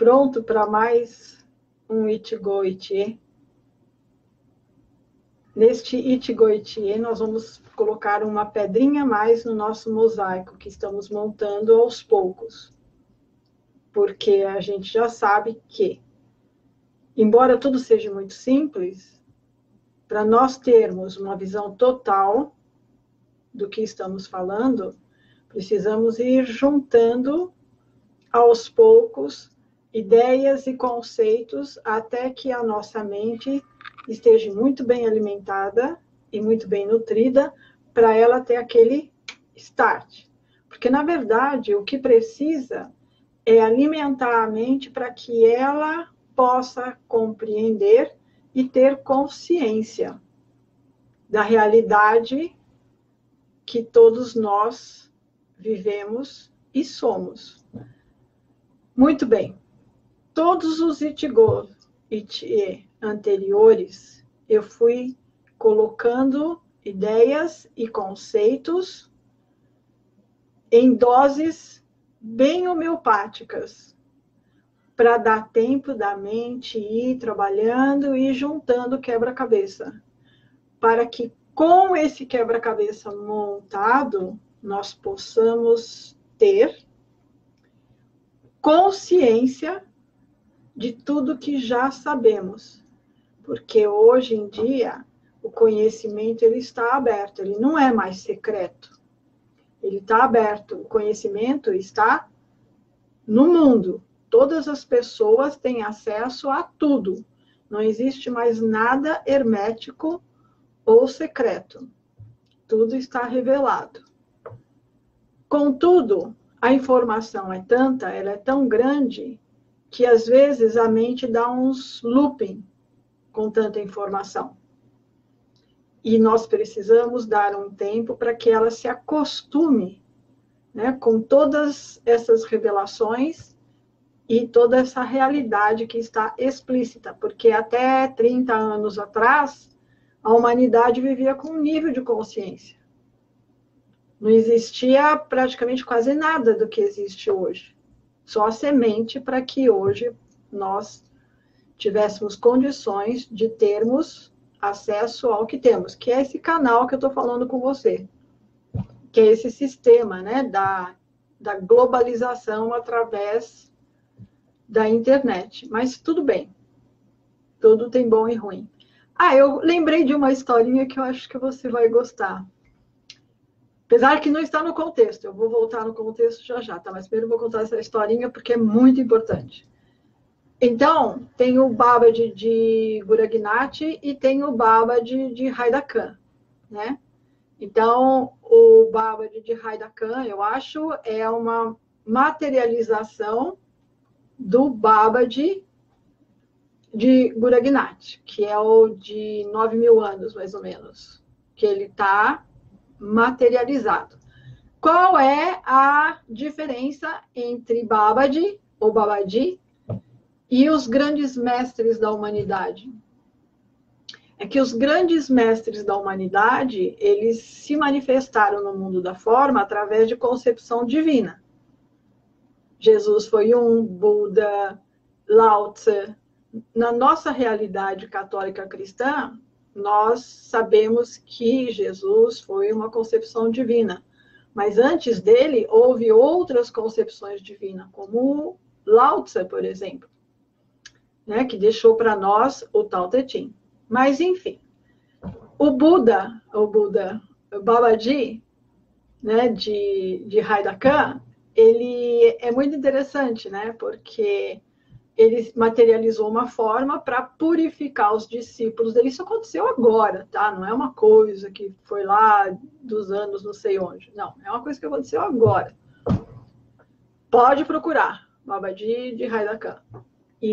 Pronto para mais um Ichigo Ichie? Neste Ichigo Ichie, nós vamos colocar uma pedrinha a mais no nosso mosaico, que estamos montando aos poucos. Porque a gente já sabe que, embora tudo seja muito simples, para nós termos uma visão total do que estamos falando, precisamos ir juntando aos poucos ideias e conceitos até que a nossa mente esteja muito bem alimentada e muito bem nutrida para ela ter aquele start. Porque, na verdade, o que precisa é alimentar a mente para que ela possa compreender e ter consciência da realidade que todos nós vivemos e somos. Muito bem. Todos os Ichigo Ichie anteriores, eu fui colocando ideias e conceitos em doses bem homeopáticas, para dar tempo da mente ir trabalhando e juntando quebra-cabeça, para que com esse quebra-cabeça montado, nós possamos ter consciência de tudo que já sabemos. Porque hoje em dia, o conhecimento ele está aberto, ele não é mais secreto. Ele está aberto, o conhecimento está no mundo. Todas as pessoas têm acesso a tudo. Não existe mais nada hermético ou secreto. Tudo está revelado. Contudo, a informação é tanta, ela é tão grande, que às vezes a mente dá uns looping com tanta informação. E nós precisamos dar um tempo para que ela se acostume, né, com todas essas revelações e toda essa realidade que está explícita. Porque até 30 anos atrás, a humanidade vivia com um nível de consciência. Não existia praticamente quase nada do que existe hoje. Só a semente para que hoje nós tivéssemos condições de termos acesso ao que temos, que é esse canal que eu estou falando com você, que é esse sistema, né, da globalização através da internet. Mas tudo bem, tudo tem bom e ruim. Eu lembrei de uma historinha que eu acho que você vai gostar. Apesar que não está no contexto, eu vou voltar no contexto já, tá? Mas primeiro eu vou contar essa historinha porque é muito importante. Então, tem o Babaji de Guragnati e tem o Babaji de Haidakan, né? Então, o Babaji de Haidakan, eu acho, é uma materialização do Babaji de Guragnati, que é o de 9.000 anos, mais ou menos, que ele está materializado. Qual é a diferença entre Babaji, ou Babaji, e os grandes mestres da humanidade? É que os grandes mestres da humanidade, eles se manifestaram no mundo da forma através de concepção divina. Jesus foi um, Buda, Lao Tse. Na nossa realidade católica cristã, nós sabemos que Jesus foi uma concepção divina. Mas antes dele, houve outras concepções divinas, como Lao Tse, por exemplo, né, que deixou para nós o Tao Te Ching. Mas, enfim, o Babaji, né, de Haidakan, ele é muito interessante, né, porque ele materializou uma forma para purificar os discípulos dele. Isso aconteceu agora, tá? Não é uma coisa que foi lá dos anos não sei onde. Não, é uma coisa que aconteceu agora. Pode procurar, Babaji de Haidakan. E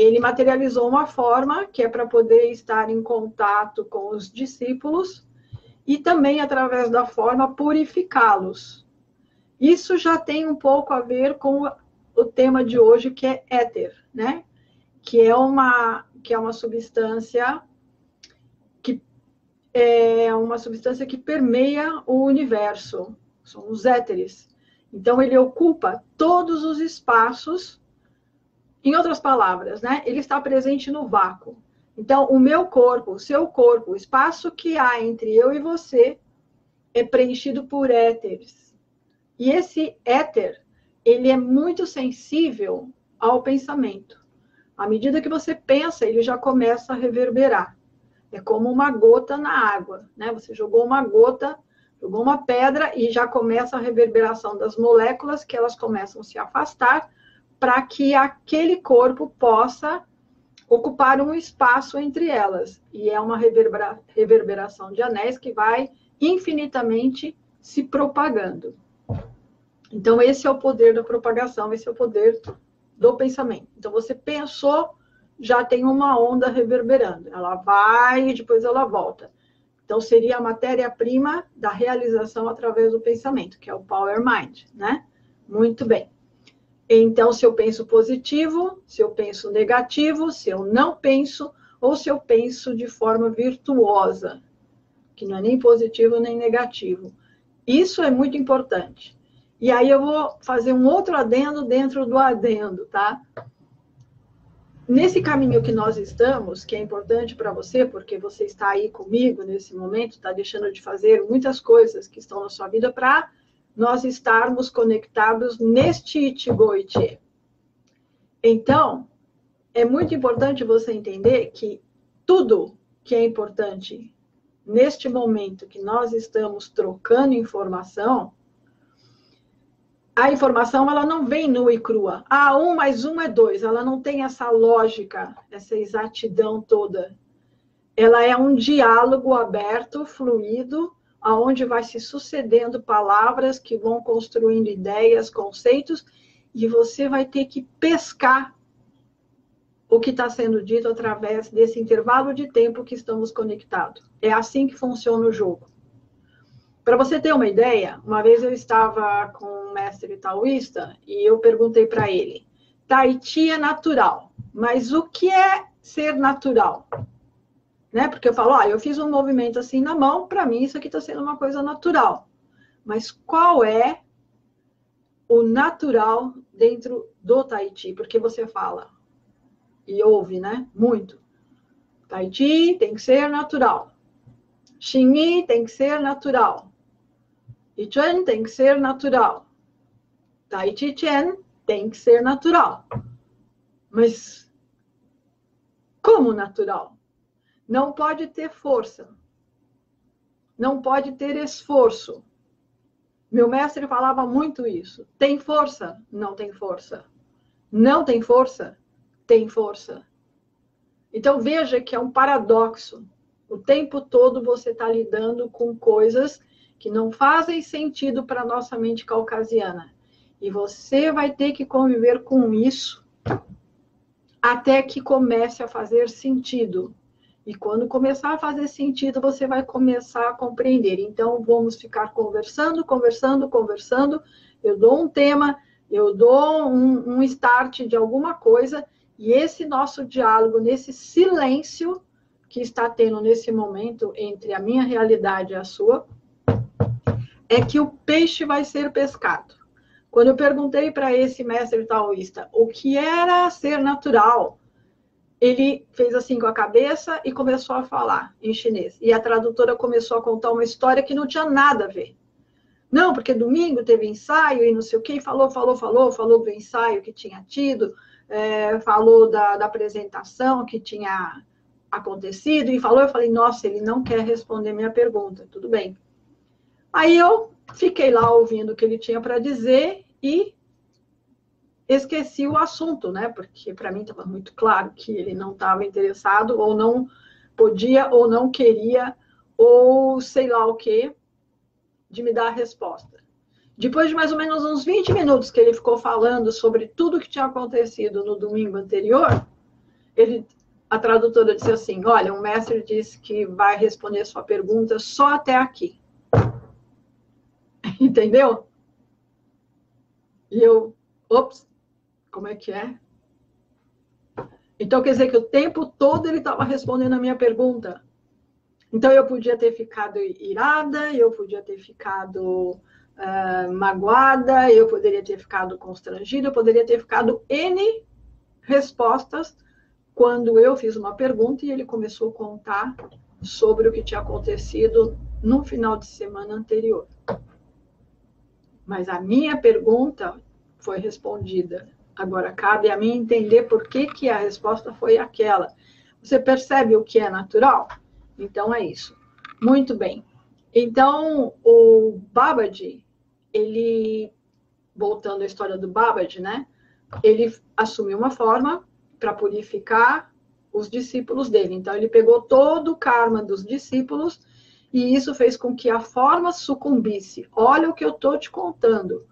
ele materializou uma forma que é para poder estar em contato com os discípulos e também, através da forma, purificá-los. Isso já tem um pouco a ver com o tema de hoje, que é éter, né? Que é uma substância que permeia o universo. São os éteres. Então, ele ocupa todos os espaços Em outras palavras, né? Ele está presente no vácuo. Então, o meu corpo, o seu corpo, o espaço que há entre eu e você é preenchido por éteres. E esse éter, ele é muito sensível ao pensamento. À medida que você pensa, ele já começa a reverberar. É como uma gota na água, né? Você jogou uma gota, jogou uma pedra e já começa a reverberação das moléculas, que elas começam a se afastar, para que aquele corpo possa ocupar um espaço entre elas. E é uma reverberação de anéis que vai infinitamente se propagando. Então, esse é o poder da propagação, esse é o poder do pensamento. Então, você pensou, já tem uma onda reverberando. Ela vai e depois ela volta. Então, seria a matéria-prima da realização através do pensamento, que é o Power Mind, né? Muito bem. Então, se eu penso positivo, se eu penso negativo, se eu não penso, ou se eu penso de forma virtuosa, que não é nem positivo nem negativo. Isso é muito importante. E aí eu vou fazer um outro adendo dentro do adendo, tá? Nesse caminho que nós estamos, que é importante para você, porque você está aí comigo nesse momento, está deixando de fazer muitas coisas que estão na sua vida para nós estarmos conectados neste Itigoitie. Então, é muito importante você entender que tudo que é importante neste momento que nós estamos trocando informação, a informação ela não vem nua e crua. Ah, 1 mais 1 é 2. Ela não tem essa lógica, essa exatidão toda. Ela é um diálogo aberto, fluido, aonde vai se sucedendo palavras que vão construindo ideias, conceitos, e você vai ter que pescar o que está sendo dito através desse intervalo de tempo que estamos conectados. É assim que funciona o jogo. Para você ter uma ideia, uma vez eu estava com um mestre taoísta e eu perguntei para ele, Tahiti é natural, mas o que é ser natural? Né? Porque eu falo, eu fiz um movimento assim na mão, para mim isso aqui está sendo uma coisa natural. Mas qual é o natural dentro do Tahiti? Porque você fala e ouve, né? Muito. Tahiti tem que ser natural. Xingyi tem que ser natural. Ichuan tem que ser natural. Tahiti Chen tem que ser natural. Mas como natural? Não pode ter força. Não pode ter esforço. Meu mestre falava muito isso. Tem força? Não tem força. Não tem força? Tem força. Então veja que é um paradoxo. O tempo todo você está lidando com coisas que não fazem sentido para a nossa mente caucasiana. E você vai ter que conviver com isso até que comece a fazer sentido. E quando começar a fazer sentido, você vai começar a compreender. Então, vamos ficar conversando, conversando, conversando. Eu dou um tema, eu dou um start de alguma coisa, e esse nosso diálogo, nesse silêncio que está tendo nesse momento entre a minha realidade e a sua, é que o peixe vai ser pescado. Quando eu perguntei para esse mestre taoísta o que era ser natural, ele fez assim com a cabeça e começou a falar em chinês. E a tradutora começou a contar uma história que não tinha nada a ver. Não, porque domingo teve ensaio e não sei o quê, falou do ensaio que tinha tido, falou da apresentação que tinha acontecido, e falou, eu falei, nossa, ele não quer responder minha pergunta, tudo bem. Aí eu fiquei lá ouvindo o que ele tinha para dizer e esqueci o assunto, né? Porque para mim estava muito claro que ele não estava interessado, ou não podia, ou não queria, ou sei lá o que, de me dar a resposta. Depois de mais ou menos uns 20 minutos que ele ficou falando sobre tudo que tinha acontecido no domingo anterior, a tradutora disse assim, olha, o mestre disse que vai responder sua pergunta só até aqui. Entendeu? E eu, ops, como é que é? Então, quer dizer que o tempo todo ele estava respondendo a minha pergunta. Então, eu podia ter ficado irada, eu podia ter ficado magoada, eu poderia ter ficado constrangida, eu poderia ter ficado N respostas quando eu fiz uma pergunta e ele começou a contar sobre o que tinha acontecido no final de semana anterior. Mas a minha pergunta foi respondida. Agora, cabe a mim entender por que a resposta foi aquela. Você percebe o que é natural? Então, é isso. Muito bem. Então, o Babaji, ele, voltando à história do Babaji, né? Ele assumiu uma forma para purificar os discípulos dele. Então, ele pegou todo o karma dos discípulos e isso fez com que a forma sucumbisse. Olha o que eu estou te contando.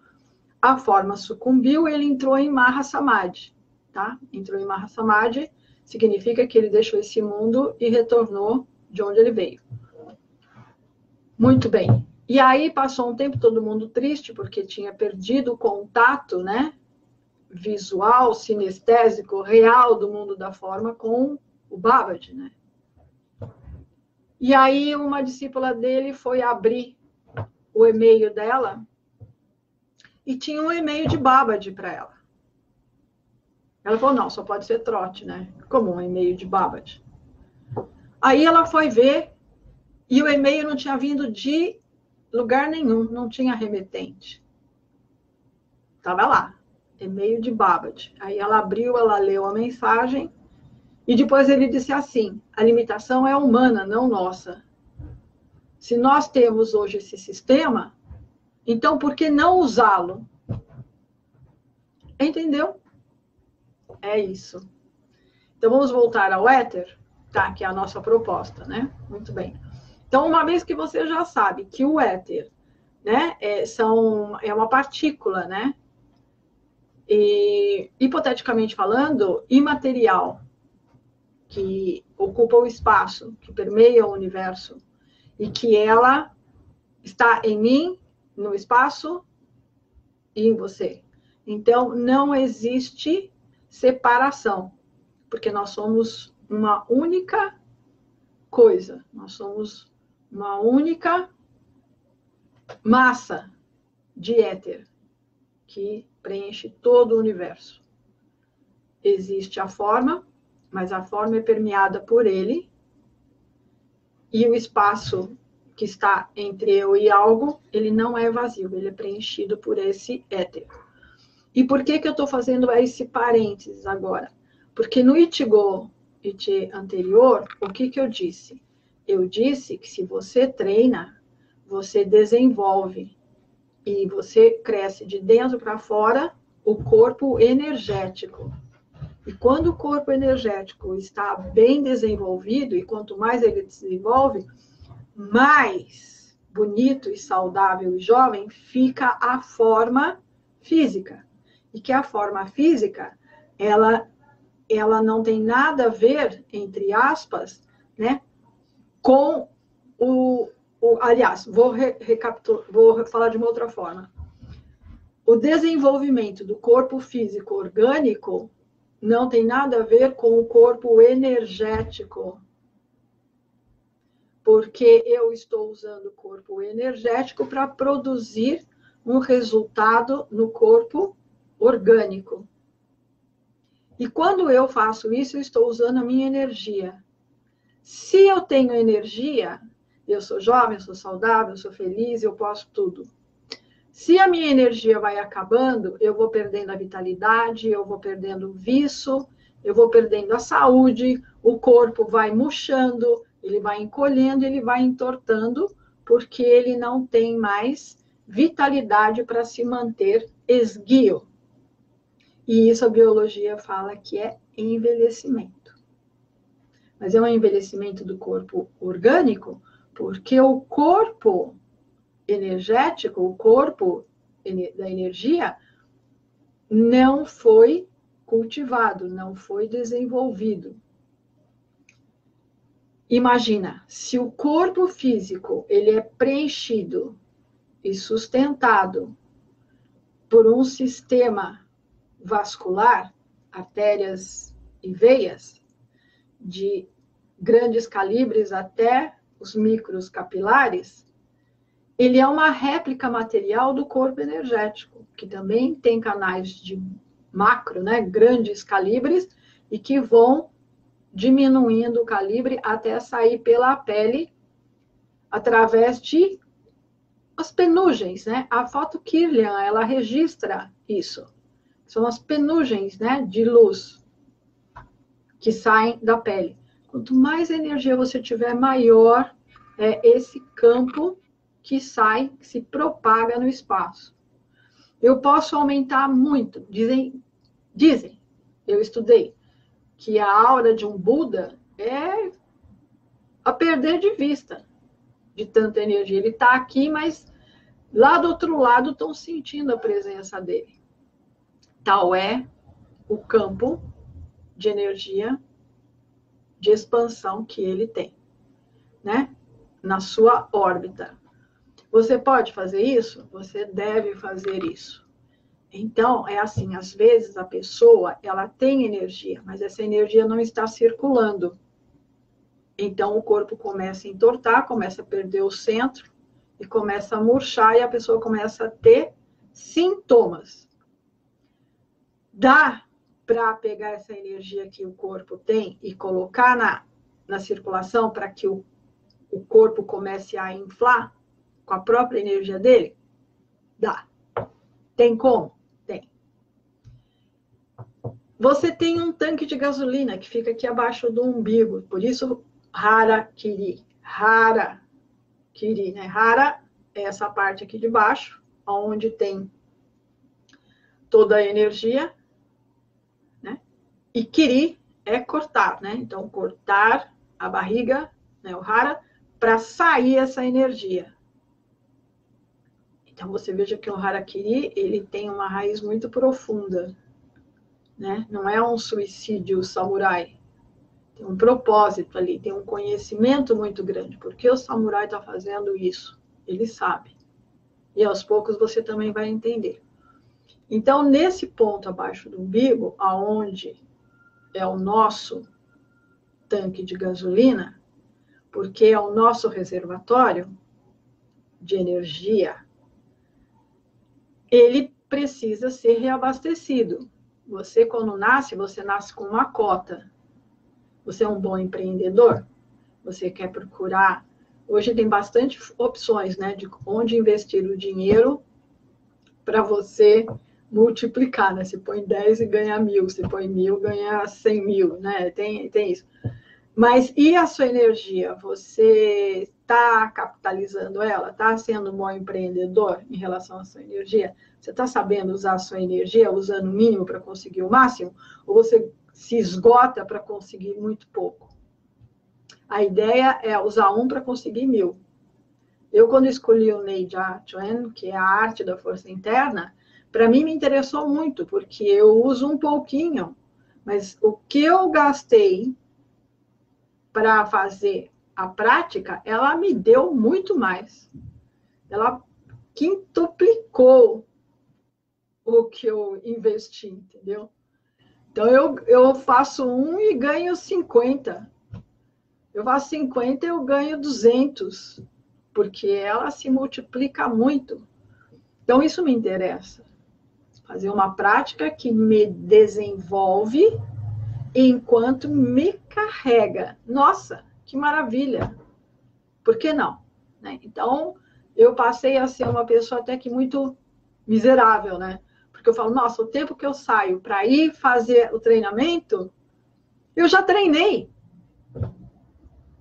A forma sucumbiu, ele entrou em Mahasamadhi, tá? Entrou em Mahasamadhi, significa que ele deixou esse mundo e retornou de onde ele veio. Muito bem. E aí passou um tempo todo mundo triste, porque tinha perdido o contato, né? Visual, sinestésico, real do mundo da forma com o Babaji, né? E aí uma discípula dele foi abrir o e-mail dela e tinha um e-mail de Babaji para ela. Ela falou, não, só pode ser trote, né? Como um e-mail de Babaji. Aí ela foi ver e o e-mail não tinha vindo de lugar nenhum, não tinha remetente. Estava lá, e-mail de Babaji. Aí ela abriu, ela leu a mensagem e depois ele disse assim, a limitação é humana, não nossa. Se nós temos hoje esse sistema, então por que não usá-lo? Entendeu? É isso. Então vamos voltar ao éter, tá? Que é a nossa proposta, né? Muito bem. Então, uma vez que você já sabe que o éter, né, é uma partícula, né? E, hipoteticamente falando, imaterial, que ocupa o espaço, que permeia o universo, e que ela está em mim, no espaço e em você. Então, não existe separação, porque nós somos uma única coisa, nós somos uma única massa de éter que preenche todo o universo. Existe a forma, mas a forma é permeada por ele, e o espaço que está entre eu e algo, ele não é vazio, ele é preenchido por esse éter. E por que eu estou fazendo esse parênteses agora? Porque no Ichigo Ichi anterior, o que eu disse? Eu disse que se você treina, você desenvolve e você cresce de dentro para fora o corpo energético. E quando o corpo energético está bem desenvolvido, e quanto mais ele desenvolve, mais bonito e saudável e jovem fica a forma física. E que a forma física, ela não tem nada a ver, entre aspas, né, com aliás, vou falar de uma outra forma. O desenvolvimento do corpo físico orgânico não tem nada a ver com o corpo energético. Porque eu estou usando o corpo energético para produzir um resultado no corpo orgânico. E quando eu faço isso, eu estou usando a minha energia. Se eu tenho energia, eu sou jovem, eu sou saudável, eu sou feliz, eu posso tudo. Se a minha energia vai acabando, eu vou perdendo a vitalidade, eu vou perdendo o viço, eu vou perdendo a saúde, o corpo vai murchando, ele vai encolhendo, ele vai entortando, porque ele não tem mais vitalidade para se manter esguio. E isso a biologia fala que é envelhecimento. Mas é um envelhecimento do corpo orgânico, porque o corpo energético, o corpo da energia, não foi cultivado, não foi desenvolvido. Imagina, se o corpo físico ele é preenchido e sustentado por um sistema vascular, artérias e veias, de grandes calibres até os micros capilares, ele é uma réplica material do corpo energético, que também tem canais de macro, né? Grandes calibres, e que vão diminuindo o calibre até sair pela pele através de as penugens, né? A foto Kirlian, ela registra isso. São as penugens, né, de luz que saem da pele. Quanto mais energia você tiver, maior é esse campo que sai, que se propaga no espaço. Eu posso aumentar muito. Dizem, eu estudei, que a aura de um Buda é a perder de vista de tanta energia. Ele está aqui, mas lá do outro lado estão sentindo a presença dele. Tal é o campo de energia de expansão que ele tem, né? Na sua órbita. Você pode fazer isso? Você deve fazer isso. Então, é assim, às vezes a pessoa, ela tem energia, mas essa energia não está circulando. Então, o corpo começa a entortar, começa a perder o centro, e começa a murchar, e a pessoa começa a ter sintomas. Dá para pegar essa energia que o corpo tem e colocar na circulação para que o corpo comece a inflar com a própria energia dele? Dá. Tem como? Tem. Você tem um tanque de gasolina que fica aqui abaixo do umbigo, por isso Harakiri. Harakiri, né? Hara é essa parte aqui de baixo, onde tem toda a energia, né? E Kiri é cortar, né? Então, cortar a barriga, né? O Hara, para sair essa energia. Então, você veja que o Harakiri, ele tem uma raiz muito profunda, né? Não é um suicídio samurai. Tem um propósito ali, tem um conhecimento muito grande. Por que o samurai está fazendo isso? Ele sabe. E aos poucos você também vai entender. Então, nesse ponto abaixo do umbigo, aonde é o nosso tanque de gasolina, porque é o nosso reservatório de energia, ele precisa ser reabastecido. Você, quando nasce, você nasce com uma cota. Você é um bom empreendedor? Você quer procurar... Hoje tem bastante opções, né, de onde investir o dinheiro para você multiplicar, né? Você põe 10 e ganha 1.000, você põe 1.000 ganha 100.000, né? Tem isso. Mas e a sua energia? Você está capitalizando ela? Está sendo um bom empreendedor em relação à sua energia? Você está sabendo usar a sua energia, usando o mínimo para conseguir o máximo? Ou você se esgota para conseguir muito pouco? A ideia é usar 1 para conseguir 1.000. Eu, quando escolhi o Neijia Chuan, que é a arte da força interna, para mim me interessou muito, porque eu uso um pouquinho, mas o que eu gastei para fazer a prática, ela me deu muito mais. Ela quintuplicou o que eu investi, entendeu? Então, eu faço 1 e ganho 50. Eu faço 50 e eu ganho 200, porque ela se multiplica muito. Então, isso me interessa. Fazer uma prática que me desenvolve enquanto me carrega. Nossa, que maravilha! Por que não? Né? Então, eu passei a ser uma pessoa até que muito miserável, né? Porque eu falo, nossa, o tempo que eu saio para ir fazer o treinamento, eu já treinei.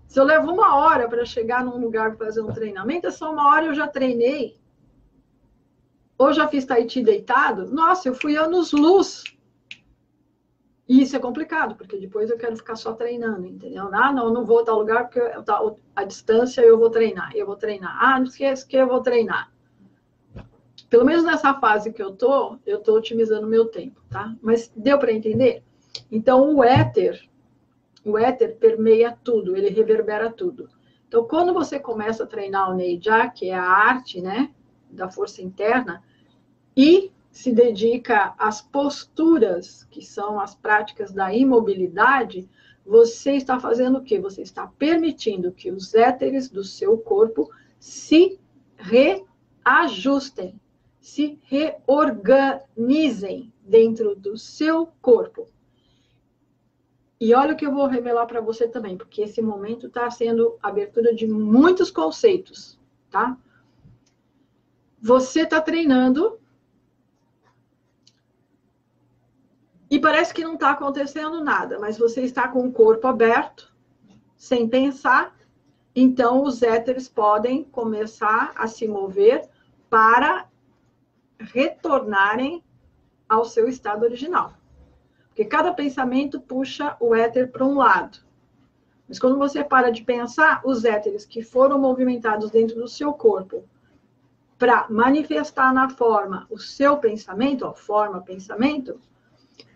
Se eu levo 1 hora para chegar num lugar para fazer um treinamento, é só 1 hora eu já treinei. Ou já fiz Tai Chi deitado, nossa, eu fui anos-luz. E isso é complicado, porque depois eu quero ficar só treinando, entendeu? Ah, não, eu não vou a tal lugar, porque a distância eu vou treinar. Ah, não esquece que eu vou treinar. Pelo menos nessa fase que eu tô otimizando o meu tempo, tá? Mas deu para entender? Então, o éter permeia tudo, ele reverbera tudo. Então, quando você começa a treinar o Neijia, que é a arte, né, da força interna, e se dedica às posturas, que são as práticas da imobilidade, você está fazendo o quê? Você está permitindo que os éteres do seu corpo se reajustem, se reorganizem dentro do seu corpo. E olha o que eu vou revelar para você também, porque esse momento está sendo abertura de muitos conceitos, tá? Você está treinando e parece que não está acontecendo nada, mas você está com o corpo aberto, sem pensar, então os éteres podem começar a se mover para retornarem ao seu estado original. Porque cada pensamento puxa o éter para um lado. Mas quando você para de pensar, os éteres que foram movimentados dentro do seu corpo para manifestar na forma o seu pensamento, ó, forma pensamento,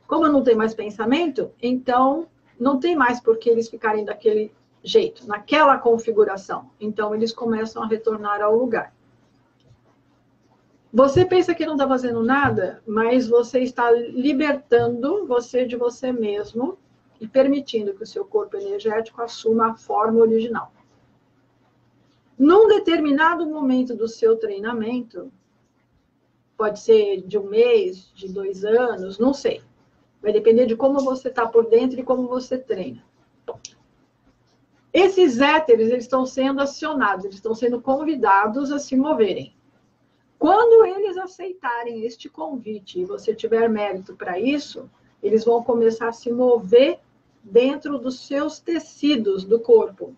como não tem mais pensamento, então não tem mais por que eles ficarem daquele jeito, naquela configuração. Então eles começam a retornar ao lugar. Você pensa que não está fazendo nada, mas você está libertando você de você mesmo e permitindo que o seu corpo energético assuma a forma original. Num determinado momento do seu treinamento, pode ser de 1 mês, de 2 anos, não sei. Vai depender de como você está por dentro e como você treina. Esses éteres, eles estão sendo acionados, eles estão sendo convidados a se moverem. Quando eles aceitarem este convite e você tiver mérito para isso, eles vão começar a se mover dentro dos seus tecidos do corpo.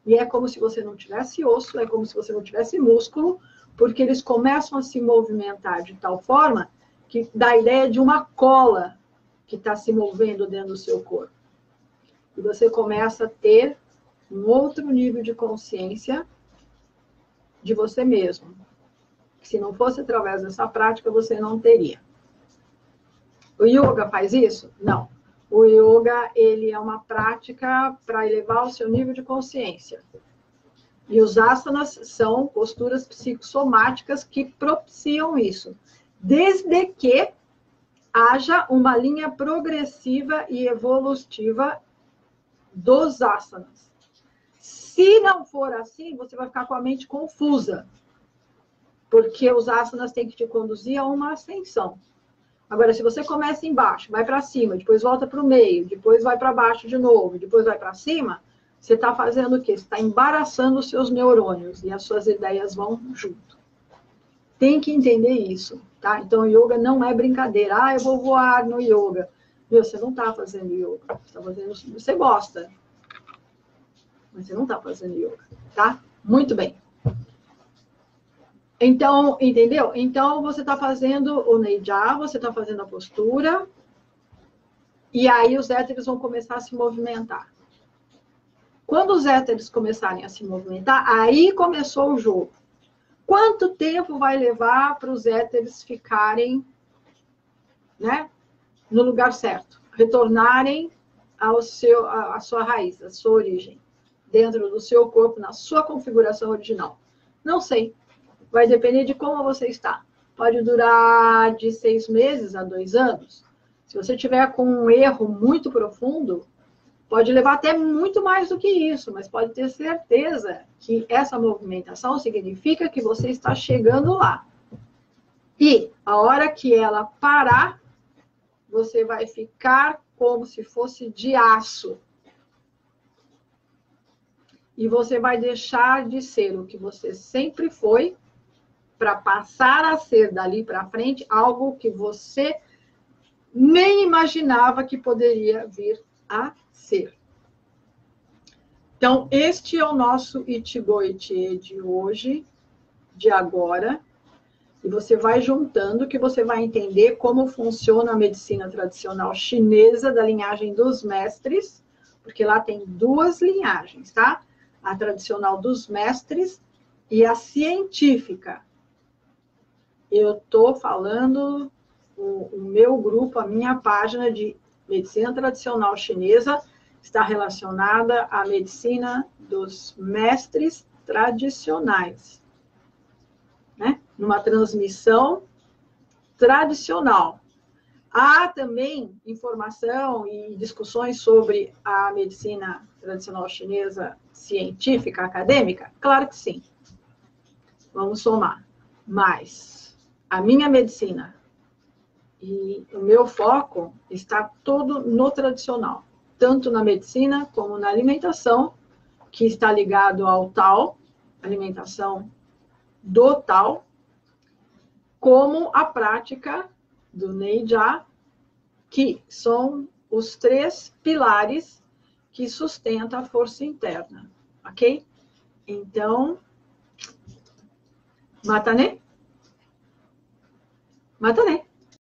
E é como se você não tivesse osso, é como se você não tivesse músculo, porque eles começam a se movimentar de tal forma que dá a ideia de uma cola que está se movendo dentro do seu corpo. E você começa a ter um outro nível de consciência de você mesmo. Se não fosse através dessa prática, você não teria. O yoga faz isso? Não. O yoga, ele é uma prática para elevar o seu nível de consciência. E os asanas são posturas psicossomáticas que propiciam isso. Desde que haja uma linha progressiva e evolutiva dos asanas. Se não for assim, você vai ficar com a mente confusa. Porque os asanas têm que te conduzir a uma ascensão. Agora, se você começa embaixo, vai para cima, depois volta para o meio, depois vai para baixo de novo, depois vai para cima, você está fazendo o quê? Você está embaraçando os seus neurônios e as suas ideias vão junto. Tem que entender isso, tá? Então, yoga não é brincadeira. Ah, eu vou voar no yoga. Meu, você não está fazendo yoga. Você está fazendo... Você gosta, mas você não está fazendo yoga, tá? Muito bem. Então, entendeu? Então, você está fazendo o Neijá, você está fazendo a postura, e aí os éteres vão começar a se movimentar. Quando os éteres começarem a se movimentar, aí começou o jogo. Quanto tempo vai levar para os éteres ficarem, né, no lugar certo? Retornarem à sua raiz, à sua origem, dentro do seu corpo, na sua configuração original? Não sei. Vai depender de como você está. Pode durar de 6 meses a 2 anos. Se você tiver com um erro muito profundo, pode levar até muito mais do que isso, mas pode ter certeza que essa movimentação significa que você está chegando lá. E a hora que ela parar, você vai ficar como se fosse de aço. E você vai deixar de ser o que você sempre foi, para passar a ser dali para frente algo que você nem imaginava que poderia vir a ser. Então, este é o nosso Ichigo Ichie de hoje, de agora, e você vai juntando que você vai entender como funciona a medicina tradicional chinesa da linhagem dos mestres, porque lá tem 2 linhagens, tá? A tradicional dos mestres e a científica. Eu estou falando, o meu grupo, a minha página de medicina tradicional chinesa está relacionada à medicina dos mestres tradicionais, né? Numa transmissão tradicional. Há também informação e discussões sobre a medicina tradicional chinesa científica, acadêmica? Claro que sim. Vamos somar. Mas a minha medicina e o meu foco está todo no tradicional, tanto na medicina como na alimentação, que está ligado ao Tao, alimentação do Tao, como a prática do Neijia, que são os 3 pilares que sustentam a força interna, ok? Então, mata né? Mata né?